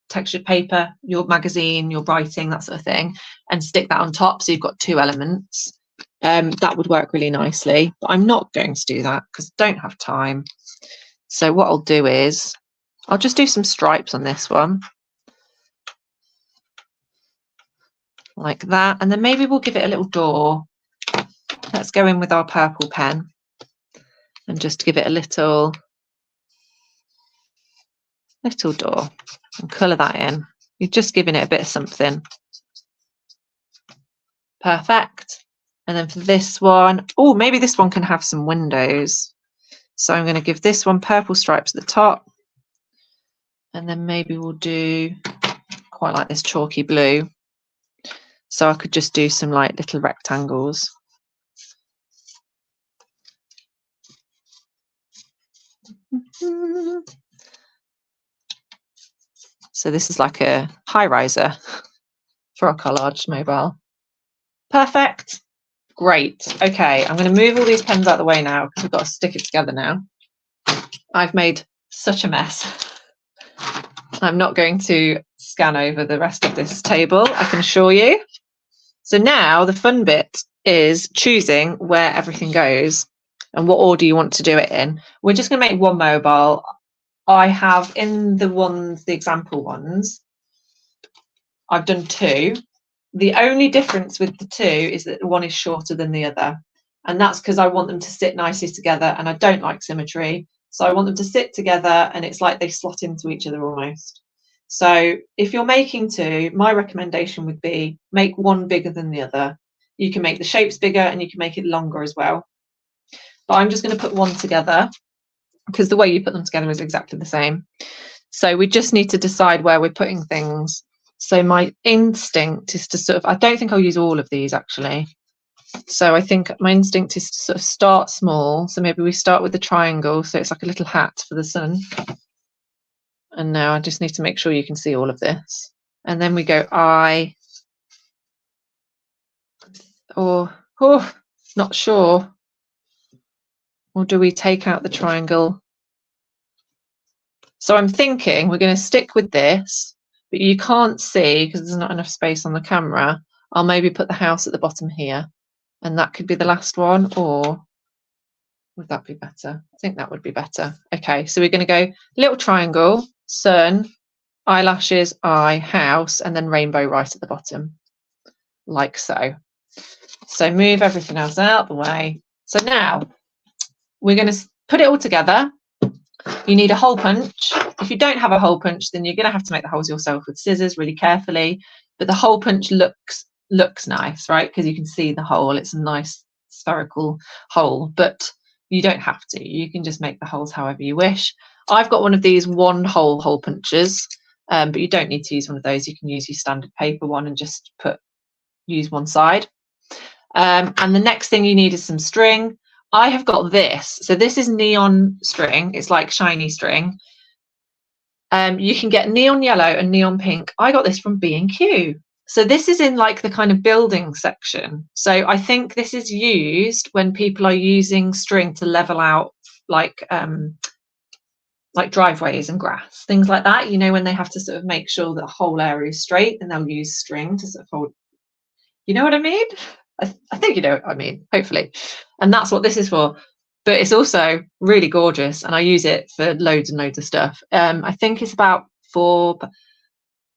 textured paper, your magazine, your writing, that sort of thing, and stick that on top. So you've got two elements. That would work really nicely. But I'm not going to do that because I don't have time. So what I'll do is I'll just do some stripes on this one. Like that, and then maybe we'll give it a little door. Let's go in with our purple pen and just give it a little door and colour that in. You're just giving it a bit of something. Perfect. And then for this one, oh, maybe this one can have some windows. So I'm going to give this one purple stripes at the top, and then maybe we'll do quite like this chalky blue. So I could just do some like little rectangles. So this is like a high riser for our collage mobile. Perfect. Great. Okay, I'm going to move all these pens out of the way now because we've got to stick it together now. I've made such a mess. I'm not going to scan over the rest of this table, I can assure you. So now the fun bit is choosing where everything goes and what order you want to do it in. We're just going to make one mobile. I have in the example ones, I've done two. The only difference with the two is that one is shorter than the other. And that's because I want them to sit nicely together, and I don't like symmetry. So I want them to sit together and it's like they slot into each other almost. So if you're making two, my recommendation would be make one bigger than the other. You can make the shapes bigger and you can make it longer as well. But I'm just going to put one together because the way you put them together is exactly the same. So we just need to decide where we're putting things. So my instinct is to sort of, I don't think I'll use all of these actually. So I think my instinct is to sort of start small. So maybe we start with the triangle. So it's like a little hat for the sun. And now I just need to make sure you can see all of this. And then we go eye. Or, oh, not sure. Or do we take out the triangle? So I'm thinking we're going to stick with this, but you can't see because there's not enough space on the camera. I'll maybe put the house at the bottom here, and that could be the last one, or would that be better? I think that would be better. Okay, so we're going to go little triangle, sun, eyelashes, eye, house, and then rainbow right at the bottom, like so. So move everything else out the way. So now we're going to put it all together. You need a hole punch. If you don't have a hole punch, then you're going to have to make the holes yourself with scissors really carefully. But the hole punch looks nice, right? Because you can see the hole. It's a nice spherical hole, but you don't have to. You can just make the holes however you wish. I've got one of these one hole punches, but you don't need to use one of those. You can use your standard paper one and just use one side. And the next thing you need is some string. I have got this. So this is neon string. It's like shiny string. You can get neon yellow and neon pink. I got this from B&Q. So this is in like the kind of building section. So I think this is used when people are using string to level out like driveways and grass, things like that. You know, when they have to sort of make sure that the whole area is straight, and they'll use string to sort of hold. You know what I mean? I think you know what I mean, hopefully. And that's what this is for. But it's also really gorgeous, and I use it for loads and loads of stuff. I think it's about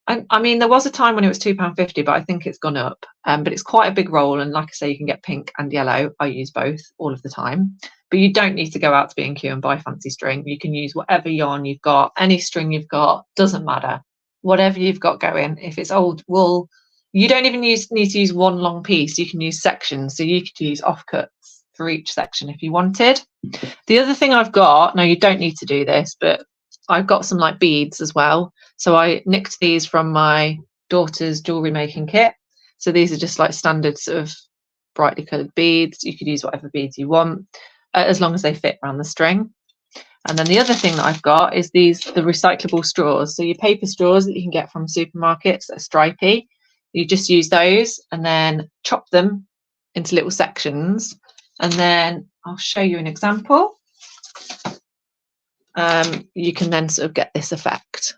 I mean, there was a time when it was £2.50, but I think it's gone up. But it's quite a big roll, and like I say, you can get pink and yellow. I use both all of the time. But you don't need to go out to B&Q and buy fancy string. You can use whatever yarn you've got, any string you've got, doesn't matter. whatever you've got going. If it's old wool, you don't even need to use one long piece. You can use sections. So you could use offcuts for each section if you wanted. The other thing I've got, now you don't need to do this, but I've got some like beads as well. So I nicked these from my daughter's jewellery making kit. So these are just like standard sort of brightly coloured beads. You could use whatever beads you want, as long as they fit around the string. And then the other thing that I've got is the recyclable straws. So your paper straws that you can get from supermarkets that are stripy, you just use those and then chop them into little sections. And then I'll show you an example. You can then sort of get this effect.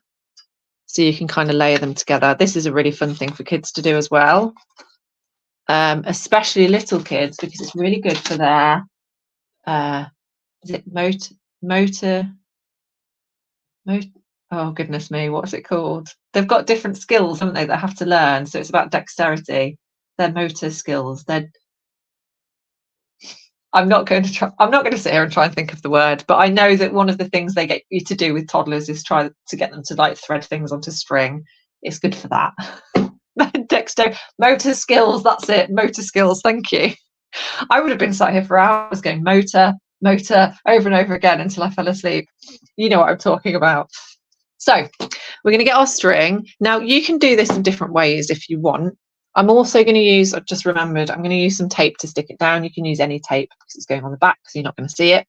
So you can kind of layer them together. This is a really fun thing for kids to do as well, especially little kids, because it's really good for their is it motor, oh goodness me, what's it called? They've got different skills, haven't they, that have to learn. So it's about dexterity, their motor skills. I'm not going to sit here and try and think of the word, but I know that one of the things they get you to do with toddlers is try to get them to like thread things onto string. It's good for that. Motor skills, that's it, motor skills, thank you. I would have been sat here for hours going motor over and over again until I fell asleep. You know what I'm talking about. So we're going to get our string. Now you can do this in different ways if you want. I'm also going to use, I've just remembered, I'm going to use some tape to stick it down. You can use any tape because it's going on the back, so you're not going to see it.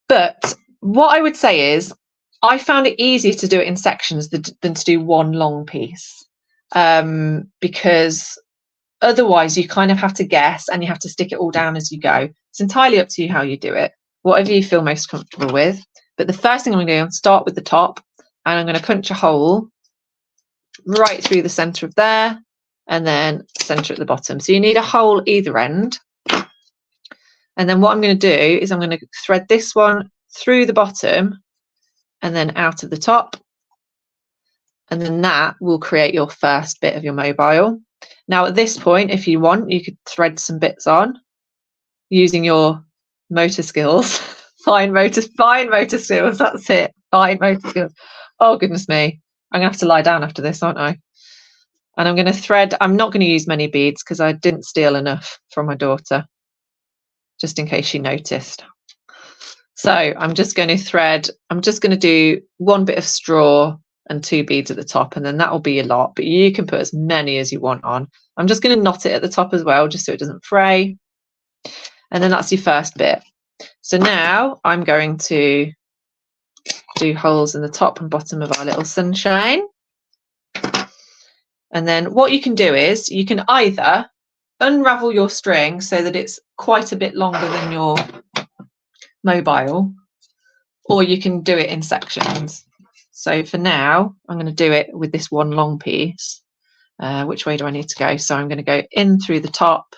But what I would say is I found it easier to do it in sections than to do one long piece, because otherwise you kind of have to guess and you have to stick it all down as you go. It's entirely up to you how you do it, whatever you feel most comfortable with. But the first thing I'm going to do is start with the top, and I'm going to punch a hole right through the centre of there, and then centre at the bottom. So you need a hole either end. And then what I'm going to do is I'm going to thread this one through the bottom and then out of the top. And then that will create your first bit of your mobile. Now at this point, if you want, you could thread some bits on using your motor skills. Fine motor skills, that's it. Fine motor skills. Oh goodness me. I'm gonna have to lie down after this, aren't I? And I'm going to thread, I'm not going to use many beads because I didn't steal enough from my daughter, just in case she noticed. So I'm just going to thread, I'm just going to do one bit of straw and 2 beads at the top, and then that will be a lot, but you can put as many as you want on. I'm just going to knot it at the top as well, just so it doesn't fray. And then that's your first bit. So now I'm going to do holes in the top and bottom of our little sunshine. And then what you can do is you can either unravel your string so that it's quite a bit longer than your mobile, or you can do it in sections. So for now, I'm going to do it with this one long piece. Which way do I need to go? So I'm going to go in through the top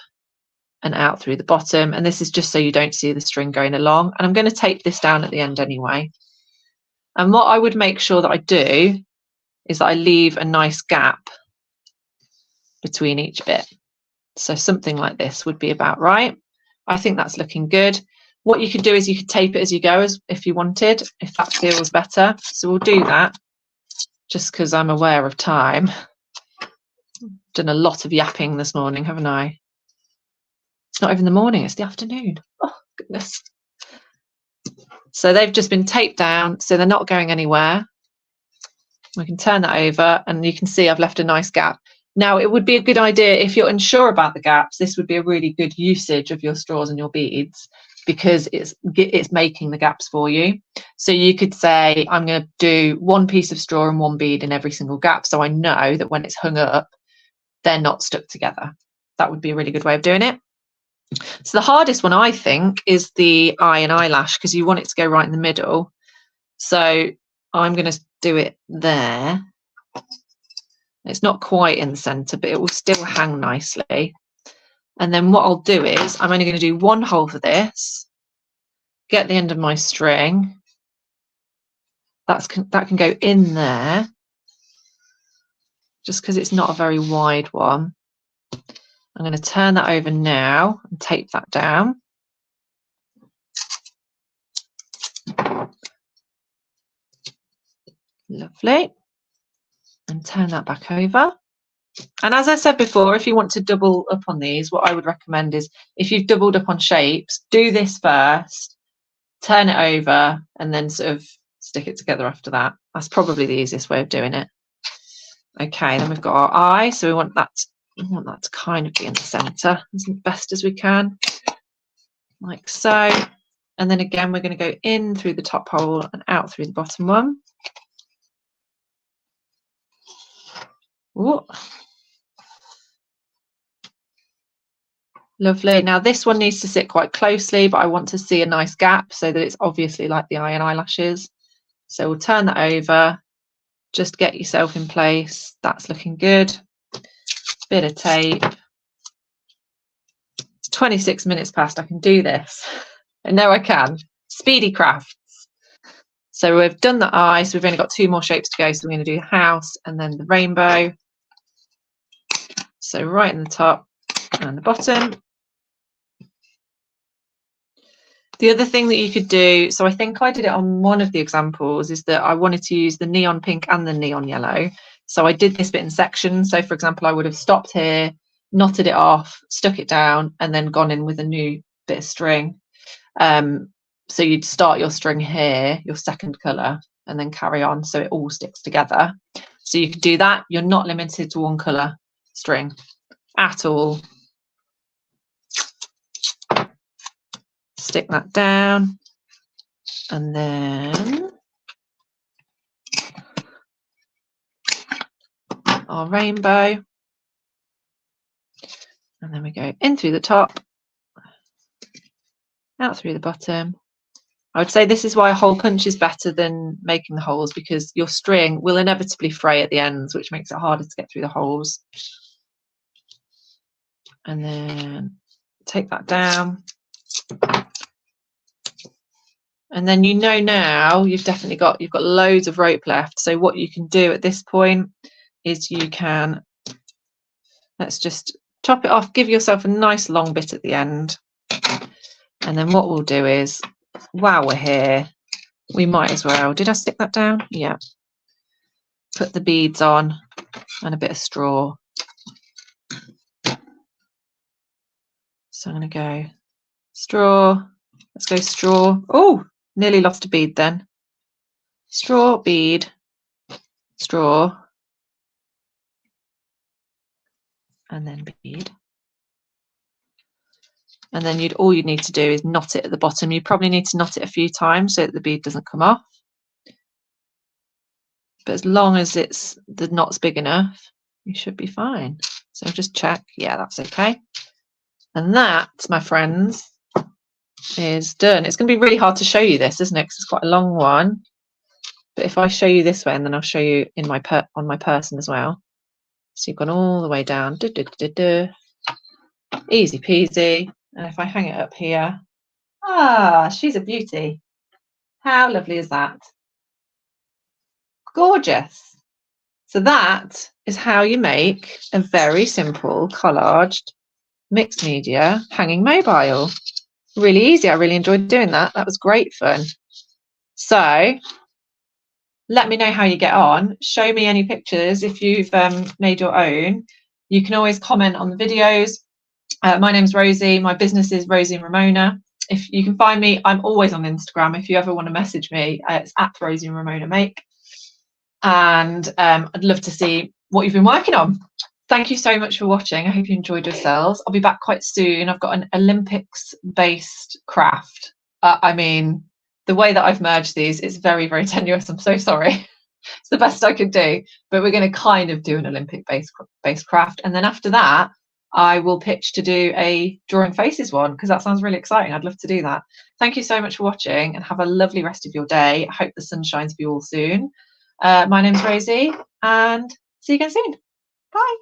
and out through the bottom. And this is just so you don't see the string going along. And I'm going to tape this down at the end anyway. And what I would make sure that I do is that I leave a nice gap between each bit. So something like this would be about right. I think that's looking good. What you could do is you could tape it as you go, if you wanted, if that feels better. So we'll do that just because I'm aware of time. Done a lot of yapping this morning, haven't I? It's not even the morning, it's the afternoon. Oh goodness. So they've just been taped down, so they're not going anywhere. We can turn that over and you can see I've left a nice gap. Now, it would be a good idea if you're unsure about the gaps, this would be a really good usage of your straws and your beads, because it's making the gaps for you. So you could say, I'm going to do 1 piece of straw and 1 bead in every single gap, so I know that when it's hung up, they're not stuck together. That would be a really good way of doing it. So the hardest one, I think, is the eye and eyelash, because you want it to go right in the middle. So I'm going to do it there. It's not quite in the centre, but it will still hang nicely. And then what I'll do is I'm only going to do 1 hole for this, get the end of my string. That can go in there, just because it's not a very wide one. I'm going to turn that over now and tape that down. Lovely. turn that back over. And as I said before, if you want to double up on these, what I would recommend is if you've doubled up on shapes, do this first, turn it over, and then sort of stick it together after that. That's probably the easiest way of doing it. Okay, then we've got our eye, so we want that to kind of be in the centre as best as we can, like so. And then again, we're going to go in through the top hole and out through the bottom one. Ooh. Lovely. Now this one needs to sit quite closely, but I want to see a nice gap so that it's obviously like the eye and eyelashes. So we'll turn that over, just get yourself in place. That's looking good. Bit of tape. It's 26 minutes past. I can do this. I know I can. Speedy crafts. So we've done the eye, so we've only got 2 more shapes to go. So we're going to do the house and then the rainbow. So right in the top and the bottom. The other thing that you could do, so I think I did it on one of the examples, is that I wanted to use the neon pink and the neon yellow. So I did this bit in sections. So for example, I would have stopped here, knotted it off, stuck it down, and then gone in with a new bit of string. So you'd start your string here, your second colour, and then carry on so it all sticks together. So you could do that. You're not limited to one colour string at all. Stick that down, and then our rainbow, and then we go in through the top, out through the bottom. I would say this is why a hole punch is better than making the holes, because your string will inevitably fray at the ends, which makes it harder to get through the holes. And then take that down. And then you know now you've got loads of rope left. So what you can do at this point is you can, let's just chop it off, give yourself a nice long bit at the end. And then what we'll do is, while we're here, we might as well, did I stick that down? Yeah. Put the beads on and a bit of straw. So I'm going to go straw, let's go straw. Oh, nearly lost a bead then. Straw, bead, straw, and then bead. And then all you'd need to do is knot it at the bottom. You probably need to knot it a few times so that the bead doesn't come off. But as long as the knot's big enough, you should be fine. So just check. Yeah, that's okay. And that, my friends, is done. It's going to be really hard to show you this, isn't it? Because it's quite a long one. But if I show you this way, and then I'll show you in on my person as well. So you've gone all the way down. Easy peasy. And if I hang it up here, she's a beauty. How lovely is that? Gorgeous. So that is how you make a very simple collaged mixed media hanging mobile. Really easy. I really enjoyed doing that. That was great fun. So let me know how you get on. Show me any pictures if you've made your own. You can always comment on the videos. My name's Rosie. My business is Rosie and Ramona. If you can find me, I'm always on Instagram. If you ever want to message me, it's at Rosie and Ramona Make. And I'd love to see what you've been working on. Thank you so much for watching. I hope you enjoyed yourselves. I'll be back quite soon. I've got an Olympics-based craft. I mean, the way that I've merged these, it's very, very tenuous. I'm so sorry. It's the best I could do. But we're going to kind of do an Olympic-based craft. And then after that, I will pitch to do a drawing faces one, because that sounds really exciting. I'd love to do that. Thank you so much for watching, and have a lovely rest of your day. I hope the sun shines for you all soon. My name's Rosie, and see you again soon. Bye.